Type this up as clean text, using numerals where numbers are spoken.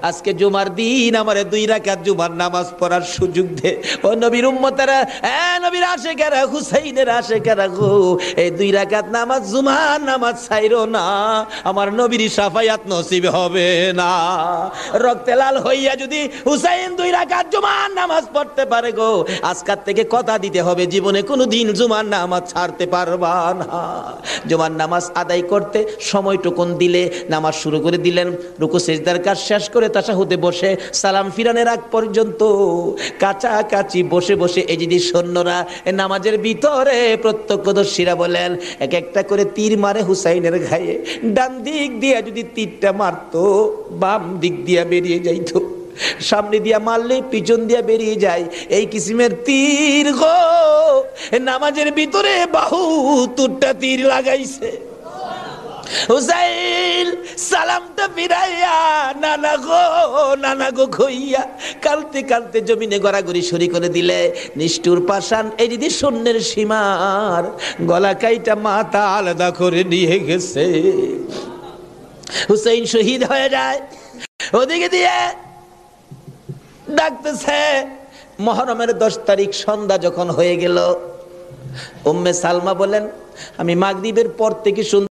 আজকে জুমার দিন আমারে 2 রাকাত জুমার নামাজ পড়ার সুযোগ দে। ও নবীর উম্মতেরা, নবীর আশিকেরা, হুসাইনের আশিকেরা গো, এই 2 রাকাত নামাজ জুমার নামাজ ছাইরো না, আমার নবীর শাফায়াত নসিব হবে না। রক্তে লাল হইয়া যদি হুসাইন 2 রাকাত জুমার নামাজ পড়তে পারে গো, আজকাল থেকে কথা দিতে হবে জীবনে কোনোদিন জুমার নামাজ ছাড়তে পারবা না। জুমার নামাজ আদায় করতে সময়টুকুন দিলে নামাজ শুরু করে দিলেন, রুকু সিজদার কাজ শেষ করে তাশাহুদে বসে সালাম ফিরানের আগ পর্যন্ত কাছাকাছি বসে বসে এই যদি সৈন্যরা নামাজের ভিতরে প্রত্যক্ষদর্শীরা বলেন এক একটা করে তীর মারে হুসাইনের গায়ে। ডান দিক দিয়ে যদি তীরটা মারতো, বাম দিক দিয়ে বেরিয়ে যাইতো, সামনে দিয়া মারলে পিছন দিয়া বেরিয়ে যায়, এই কিসিমের তীর গো নামাজের ভিতরে বাহুতুরটা তীর লাগাইছে। হুসাইন সালামটা ফিরাইয়া নানা গো কইয়া কালতে কালতে জমিনে গড়াগড়ি সরি করে দিলে। নিষ্ঠুর পাষাণ এই যদি শূন্যের সীমার গলা কাইটা মাথা আলাদা করে নিয়ে গেছে। হুসাইন শহীদ হয়ে যায়। ওদিকে দিয়ে ডাকতেছে। মুহররমের 10 তারিখ সন্ধ্যা যখন হয়ে গেল, উম্মে সালমা বলেন আমি মাগরিবের পর থেকে